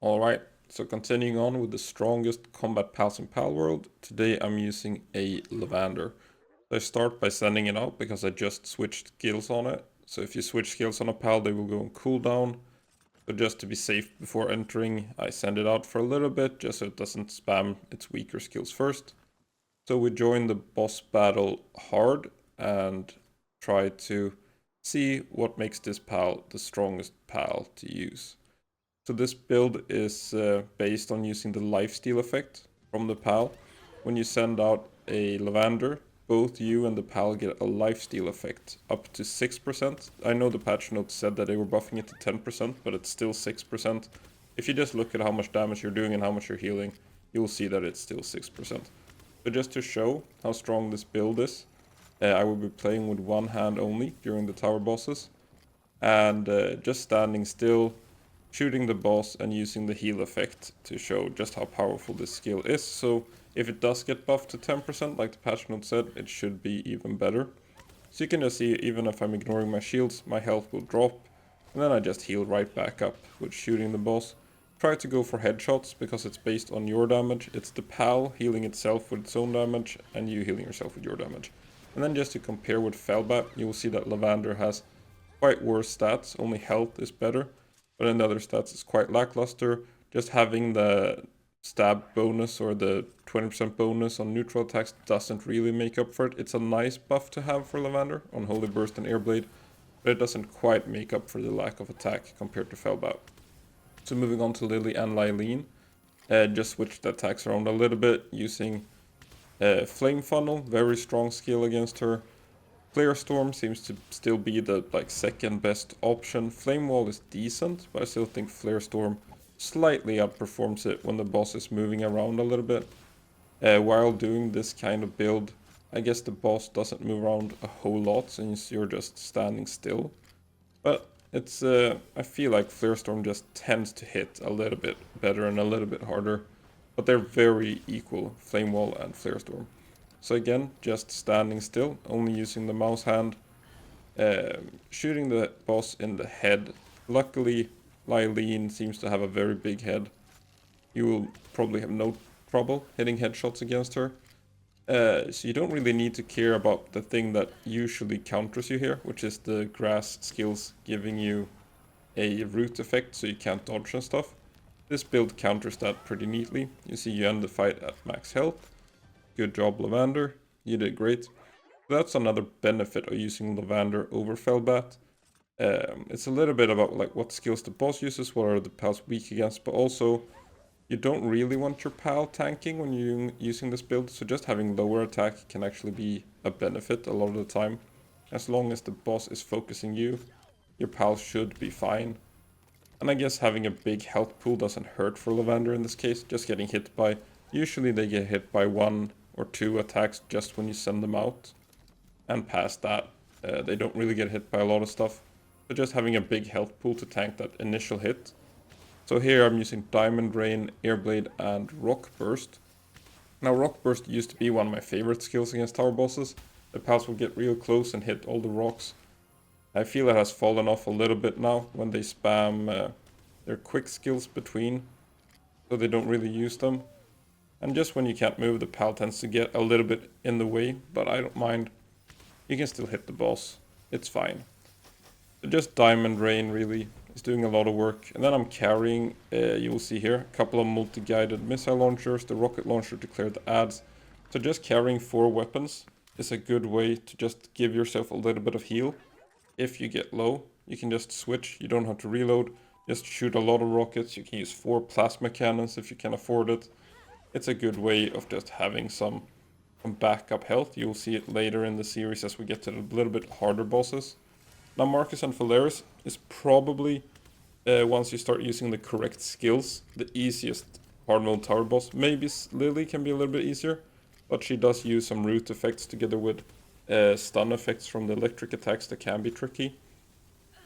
Alright, so continuing on with the strongest combat pals in Palworld, today I'm using a Lovander. So I start by sending it out because I just switched skills on it. So if you switch skills on a pal, they will go on cooldown. So just to be safe before entering, I send it out for a little bit, just so it doesn't spam its weaker skills first. So we join the boss battle hard and try to see what makes this pal the strongest pal to use. So this build is based on using the lifesteal effect from the pal. When you send out a Lovander, both you and the pal get a lifesteal effect up to 6%. I know the patch notes said that they were buffing it to 10%, but it's still 6%. If you just look at how much damage you're doing and how much you're healing, you'll see that it's still 6%. So just to show how strong this build is, I will be playing with one hand only during the tower bosses. And just standing still, shooting the boss and using the heal effect to show just how powerful this skill is. So if it does get buffed to 10%, like the patch note said, it should be even better. So you can just see, even if I'm ignoring my shields, my health will drop. And then I just heal right back up with shooting the boss. Try to go for headshots because it's based on your damage. It's the pal healing itself with its own damage and you healing yourself with your damage. And then just to compare with Feybreak, you will see that Lovander has quite worse stats, only health is better. But in the other stats, it's quite lackluster. Just having the stab bonus or the 20% bonus on neutral attacks doesn't really make up for it. It's a nice buff to have for Lovander on Holy Burst and Airblade, but it doesn't quite make up for the lack of attack compared to Feybreak. So moving on to Lily and Lyleen, just switch the attacks around a little bit using Flame Funnel, very strong skill against her. Flare Storm seems to still be the second best option. Flame Wall is decent, but I still think Flare Storm slightly outperforms it when the boss is moving around a little bit. While doing this kind of build, I guess the boss doesn't move around a whole lot since you're just standing still. But it's I feel like Flare Storm just tends to hit a little bit better and a little bit harder. But they're very equal, Flame Wall and Flare Storm. So again, just standing still, only using the mouse hand, shooting the boss in the head. Luckily, Lyleen seems to have a very big head. You will probably have no trouble hitting headshots against her. So you don't really need to care about the thing that usually counters you here, which is the grass skills giving you a root effect so you can't dodge and stuff. This build counters that pretty neatly. You see you end the fight at max health. Good job, Lovander. You did great. That's another benefit of using Lovander over Feybreak. It's a little bit about what skills the boss uses, what are the pals weak against, but also you don't really want your pal tanking when you're using this build, so just having lower attack can actually be a benefit a lot of the time. As long as the boss is focusing you, your pal should be fine. And I guess having a big health pool doesn't hurt for Lovander in this case, just getting hit by... Usually they get hit by 1 or 2 attacks just when you send them out. And past that, they don't really get hit by a lot of stuff. So just having a big health pool to tank that initial hit. So here I'm using Diamond Rain, Airblade, and Rock Burst. Now Rock Burst used to be one of my favorite skills against tower bosses. The pals will get real close and hit all the rocks. I feel it has fallen off a little bit now when they spam their quick skills between. So they don't really use them. And just when you can't move, the pal tends to get a little bit in the way, but I don't mind. You can still hit the boss. It's fine. So just Diamond Rain really is doing a lot of work. And then I'm carrying, you will see here, a couple of multi-guided missile launchers, the rocket launcher to clear the ads. So just carrying 4 weapons is a good way to just give yourself a little bit of heal. If you get low, you can just switch. You don't have to reload. Just shoot a lot of rockets. You can use 4 plasma cannons if you can afford it. It's a good way of just having some backup health. You'll see it later in the series as we get to the little bit harder bosses. Now Marcus and Faleris is probably, once you start using the correct skills, the easiest hard mode tower boss. Maybe Lily can be a little bit easier, but she does use some root effects together with stun effects from the electric attacks that can be tricky.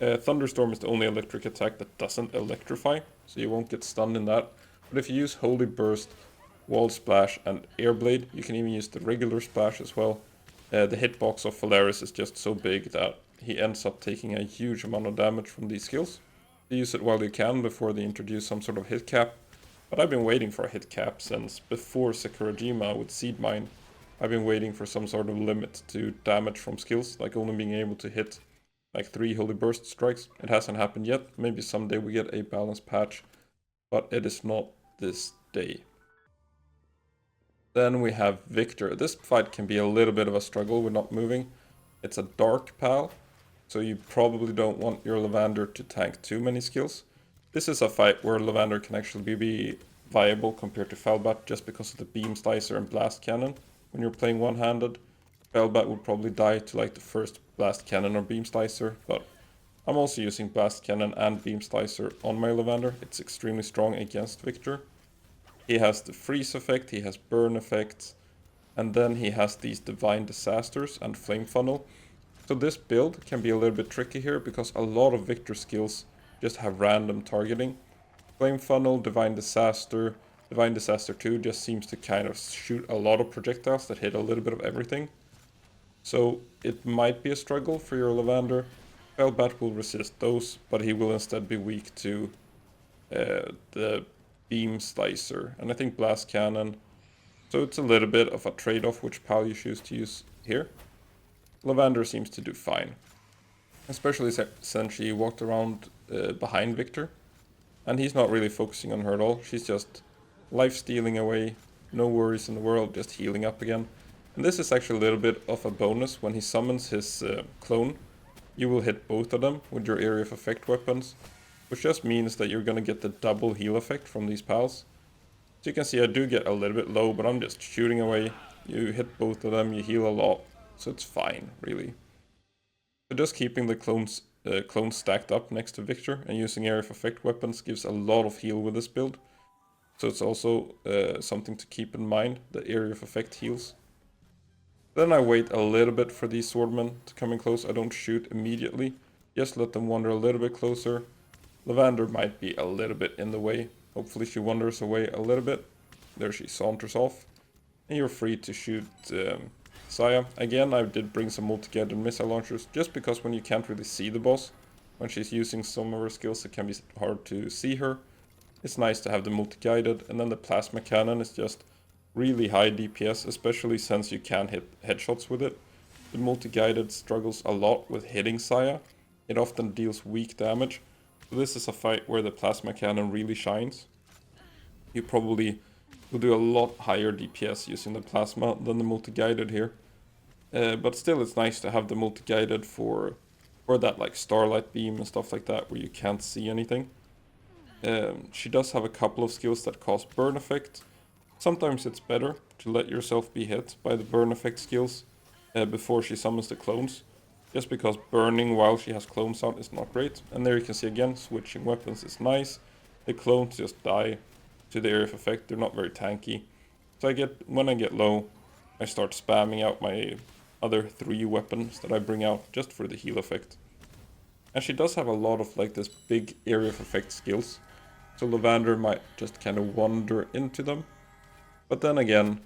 Thunderstorm is the only electric attack that doesn't electrify, so you won't get stunned in that. But if you use Holy Burst, Wall Splash, and Airblade, you can even use the regular splash as well. The hitbox of Faleris is just so big that he ends up taking a huge amount of damage from these skills. use it while you can before they introduce some sort of hit cap. But I've been waiting for a hit cap since before Sakurajima with Seed Mine. I've been waiting for some sort of limit to damage from skills, like only being able to hit like 3 Holy Burst strikes. It hasn't happened yet. Maybe someday we get a balanced patch, but it is not this day. Then we have Victor. This fight can be a little bit of a struggle with not moving. It's a dark pal, so you probably don't want your Lovander to tank too many skills. This is a fight where Lovander can actually be viable compared to Felbat just because of the Beam Slicer and Blast Cannon. When you're playing one-handed, Felbat would probably die to like the first Blast Cannon or Beam Slicer, but I'm also using Blast Cannon and Beam Slicer on my Lovander. It's extremely strong against Victor. He has the freeze effect, he has burn effects, and then he has these Divine Disasters and Flame Funnel. So this build can be a little bit tricky here because a lot of Victor skills just have random targeting. Flame Funnel, Divine Disaster 2 just seems to kind of shoot a lot of projectiles that hit a little bit of everything. So it might be a struggle for your Lovander. Felbat will resist those, but he will instead be weak to the Beam Slicer and I think Blast Cannon. So it's a little bit of a trade-off which pal you choose to use here. Lovander seems to do fine. Especially since she walked around behind Victor. And he's not really focusing on her at all. She's just life-stealing away. No worries in the world, just healing up again. And this is actually a little bit of a bonus. When he summons his clone, you will hit both of them with your area of effect weapons. Which just means that you're going to get the double heal effect from these pals. So you can see I do get a little bit low, but I'm just shooting away. You hit both of them, you heal a lot. So it's fine, really. So just keeping the clones stacked up next to Victor and using area of effect weapons gives a lot of heal with this build. So it's also something to keep in mind, the area of effect heals. Then I wait a little bit for these swordmen to come in close. I don't shoot immediately, just let them wander a little bit closer. Lovander might be a little bit in the way. Hopefully she wanders away a little bit. There she saunters off. And you're free to shoot Saya. Again, I did bring some multi-guided missile launchers just because when you can't really see the boss, when she's using some of her skills, it can be hard to see her. It's nice to have the multi-guided, and then the plasma cannon is just really high DPS, especially since you can hit headshots with it. The multi-guided struggles a lot with hitting Saya. It often deals weak damage. So this is a fight where the plasma cannon really shines. You probably will do a lot higher DPS using the plasma than the multi-guided here. But still it's nice to have the multi-guided for that like starlight beam and stuff like that where you can't see anything. She does have a couple of skills that cause burn effect. Sometimes it's better to let yourself be hit by the burn effect skills before she summons the clones. Just because burning while she has clones out is not great. And there you can see again, switching weapons is nice. The clones just die to the area of effect, they're not very tanky. So when I get low, I start spamming out my other 3 weapons that I bring out just for the heal effect. And she does have a lot of like this big area of effect skills. So Lovander might just kind of wander into them. But then again,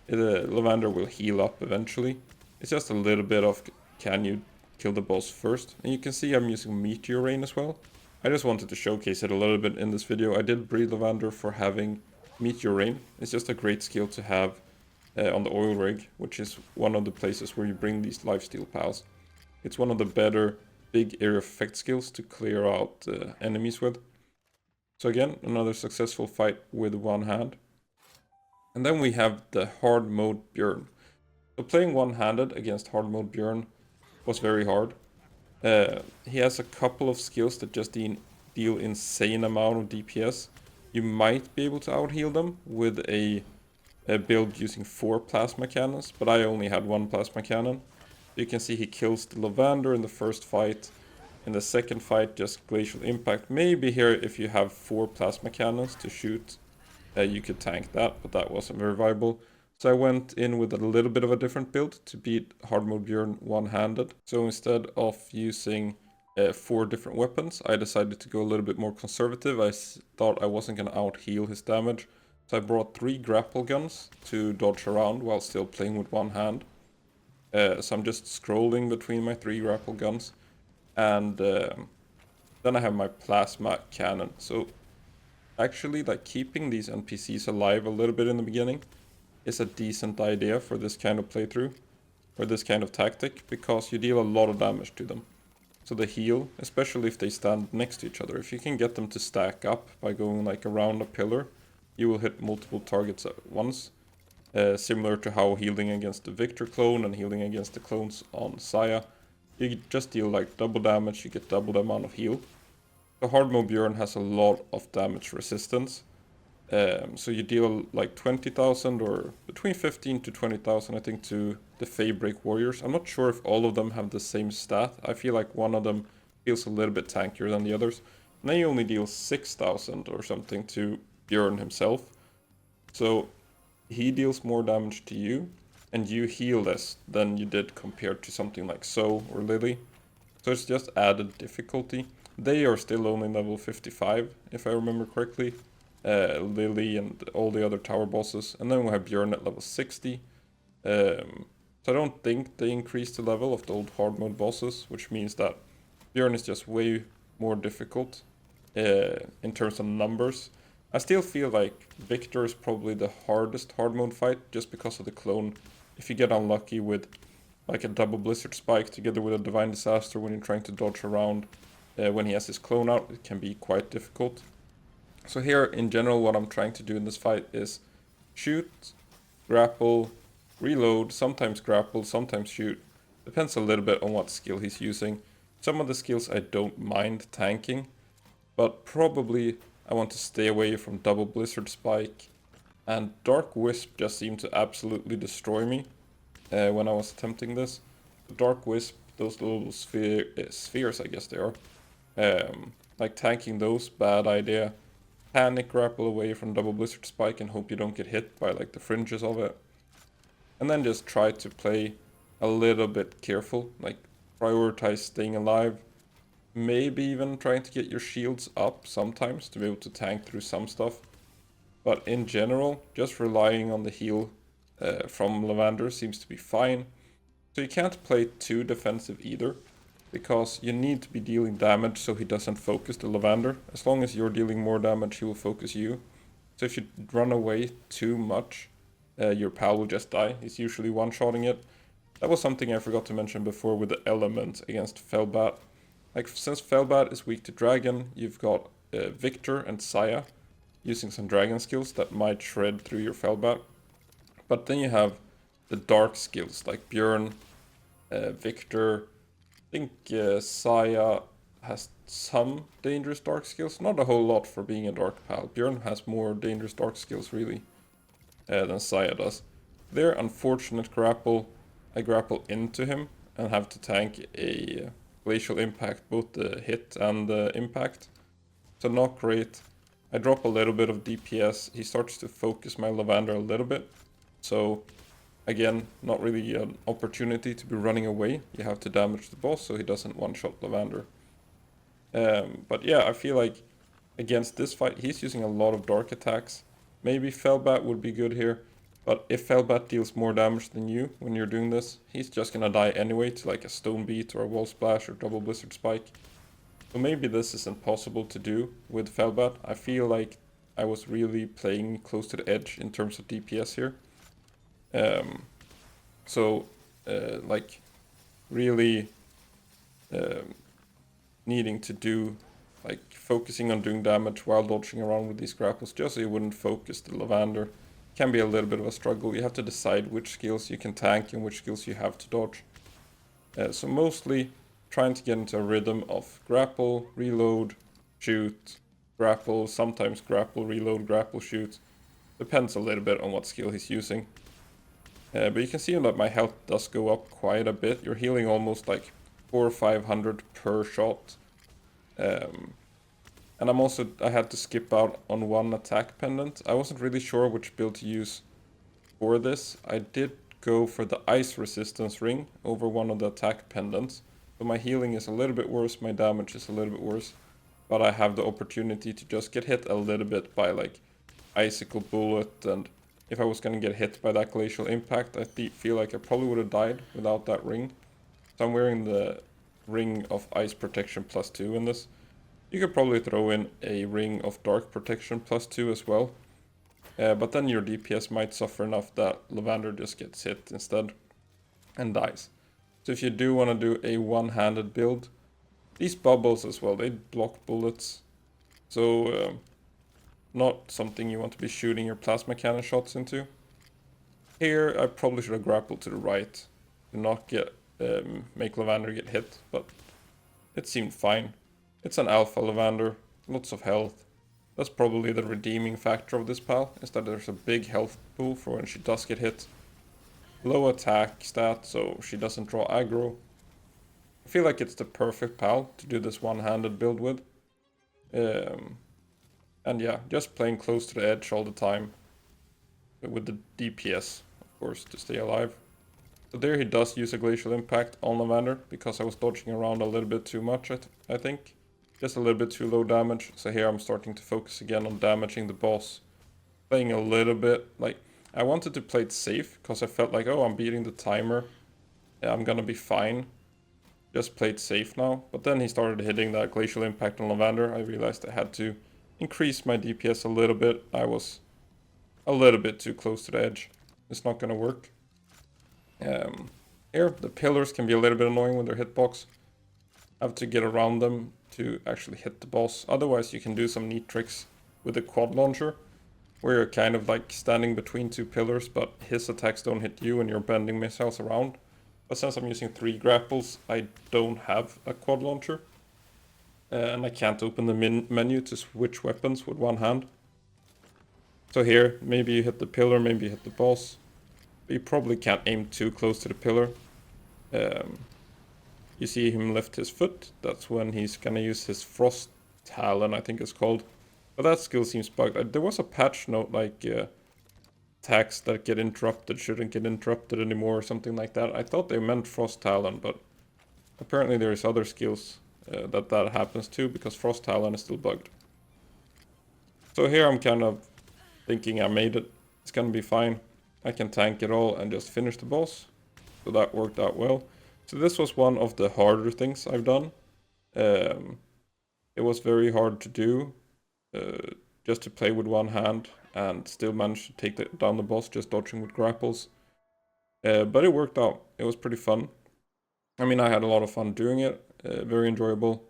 Lovander will heal up eventually. It's just a little bit of can you kill the boss first. And you can see I'm using Meteor Rain as well. I just wanted to showcase it a little bit in this video. I did breed Lovander for having Meteor Rain. It's just a great skill to have on the oil rig, which is one of the places where you bring these lifesteal pals. It's one of the better big area of effect skills to clear out enemies with. So again, another successful fight with one hand. And then we have the hard mode Bjorn. So playing one-handed against hard mode Bjorn was very hard. He has a couple of skills that just deal insane amount of DPS. You might be able to out-heal them with a build using 4 plasma cannons, but I only had 1 plasma cannon. You can see he kills the Lovander in the first fight. In the second fight, just glacial impact. Maybe here if you have 4 plasma cannons to shoot, you could tank that, but that wasn't very viable. So I went in with a little bit of a different build to beat hard mode Bjorn one-handed. So instead of using 4 different weapons, I decided to go a little bit more conservative. I thought I wasn't going to out-heal his damage. So I brought 3 grapple guns to dodge around while still playing with one hand. So I'm just scrolling between my 3 grapple guns. And Then I have my plasma cannon. So actually, like, keeping these NPCs alive a little bit in the beginning is a decent idea for this kind of playthrough, or this kind of tactic, because you deal a lot of damage to them. So the heal, especially if they stand next to each other, if you can get them to stack up by going like around a pillar, you will hit multiple targets at once. Similar to how healing against the Victor clone and healing against the clones on Saya, you just deal like double damage, you get double the amount of heal. The hard mode Bjorn has a lot of damage resistance, so you deal like 20,000 or between 15 to 20,000 I think to the Feybreak warriors. I'm not sure if all of them have the same stat. I feel like one of them feels a little bit tankier than the others. And then you only deal 6,000 or something to Bjorn himself. So he deals more damage to you, and you heal less than you did compared to something like So or Lily. So it's just added difficulty. They are still only level 55, if I remember correctly. Lily and all the other tower bosses. And then we have Bjorn at level 60. So I don't think they increased the level of the old hard mode bosses, which means that Bjorn is just way more difficult in terms of numbers. I still feel like Victor is probably the hardest hard mode fight just because of the clone. If you get unlucky with like a double blizzard spike together with a divine disaster when you're trying to dodge around when he has his clone out, it can be quite difficult. So here in general what I'm trying to do in this fight is shoot, grapple, reload, sometimes grapple, sometimes shoot. Depends a little bit on what skill he's using. Some of the skills I don't mind tanking, but probably I want to stay away from double blizzard spike, and dark wisp just seemed to absolutely destroy me when I was attempting this. Dark wisp, those little spheres I guess they are, like tanking those, bad idea. Panic grapple away from double blizzard spike and hope you don't get hit by like the fringes of it. And then just try to play a little bit careful, like prioritize staying alive. Maybe even trying to get your shields up sometimes to be able to tank through some stuff. But in general, just relying on the heal from Lovander seems to be fine. So you can't play too defensive either, because you need to be dealing damage so he doesn't focus the Lovander. As long as you're dealing more damage, he will focus you. So if you run away too much, your pal will just die. He's usually one-shotting it. That was something I forgot to mention before with the element against Felbat. Like, since Felbat is weak to dragon, you've got Victor and Saya using some dragon skills that might shred through your Felbat. But then you have the dark skills like Bjorn, Victor. I think Saya has some dangerous dark skills. Not a whole lot for being a dark pal. Bjorn has more dangerous dark skills really than Saya does. Their unfortunate grapple, I grapple into him and have to tank a glacial impact, both the hit and the impact. So not great. I drop a little bit of DPS. He starts to focus my Lovander a little bit. So again, not really an opportunity to be running away. You have to damage the boss so he doesn't one-shot Lovander. But yeah, I feel like against this fight, he's using a lot of dark attacks. Maybe Felbat would be good here. But if Felbat deals more damage than you when you're doing this, he's just gonna die anyway to like a stone beat or a wall splash or double blizzard spike. So maybe this is impossible to do with Felbat. I feel like I was really playing close to the edge in terms of DPS here. Like really needing to do, like focusing on doing damage while dodging around with these grapples just so you wouldn't focus the Lovander. Can be a little bit of a struggle. You have to decide which skills you can tank and which skills you have to dodge. So mostly trying to get into a rhythm of grapple, reload, shoot, grapple, sometimes grapple, reload, grapple, shoot. Depends a little bit on what skill he's using. But you can see that my health does go up quite a bit. You're healing almost like 400 or 500 per shot. And I had to skip out on one attack pendant. I wasn't really sure which build to use for this. I did go for the ice resistance ring over one of the attack pendants. So my healing is a little bit worse, my damage is a little bit worse. But I have the opportunity to just get hit a little bit by like icicle bullet, and if I was gonna get hit by that glacial impact, I feel like I probably would have died without that ring. So I'm wearing the ring of ice protection +2 in this. You could probably throw in a Ring of Dark Protection +2 as well. But then your DPS might suffer enough that Lovander just gets hit instead and dies. So if you do want to do a one-handed build, these bubbles as well, they block bullets. So not something you want to be shooting your plasma cannon shots into. Here I probably should have grappled to the right to not get make Lovander get hit, but it seemed fine. It's an alpha Lovander, lots of health. That's probably the redeeming factor of this pal, is that there's a big health pool for when she does get hit. Low attack stat, so she doesn't draw aggro. I feel like it's the perfect pal to do this one-handed build with. And yeah, just playing close to the edge all the time. With the DPS, of course, to stay alive. So there he does use a Glacial Impact on Lovander, because I was dodging around a little bit too much, I think. Just a little bit too low damage. So here I'm starting to focus again on damaging the boss. Playing a little bit, like, I wanted to play it safe, because I felt like, oh, I'm beating the timer. Yeah, I'm gonna be fine. Just play it safe now. But then he started hitting that Glacial Impact on Lovander. I realized I had to increase my DPS a little bit. I was a little bit too close to the edge. It's not gonna work. Here, the pillars can be a little bit annoying with their hitbox. I have to get around them to actually hit the boss. Otherwise, you can do some neat tricks with the quad launcher, where you're kind of like standing between two pillars, but his attacks don't hit you and you're bending missiles around. But since I'm using 3 grapples, I don't have a quad launcher. And I can't open the menu to switch weapons with one hand. So here, maybe you hit the pillar, maybe you hit the boss. But you probably can't aim too close to the pillar. You see him lift his foot. That's when he's gonna use his Frost Talon, I think it's called. But that skill seems bugged. There was a patch note like attacks that get interrupted shouldn't get interrupted anymore or something like that. I thought they meant Frost Talon, but apparently there's other skills that happens too, because Frost Talon is still bugged. So here I'm kind of thinking I made it. It's gonna be fine. I can tank it all and just finish the boss. So that worked out well. So this was one of the harder things I've done. It was very hard to do, just to play with one hand and still manage to take down the boss just dodging with grapples. But it worked out. It was pretty fun. I mean, I had a lot of fun doing it. Very enjoyable.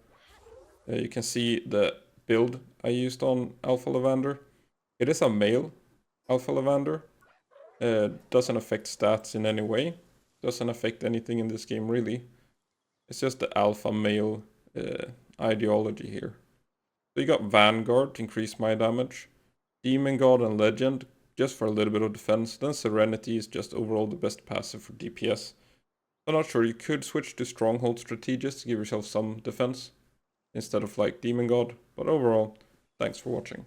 You can see the build I used on Alpha Lovander. It is a male Alpha Lovander. Doesn't affect stats in any way. Doesn't affect anything in this game really. It's just the alpha male ideology here. So you got Vanguard to increase my damage. Demon God and Legend just for a little bit of defense. Then Serenity is just overall the best passive for DPS. I'm not sure, you could switch to Stronghold Strategist to give yourself some defense instead of like Demon God. But overall, thanks for watching.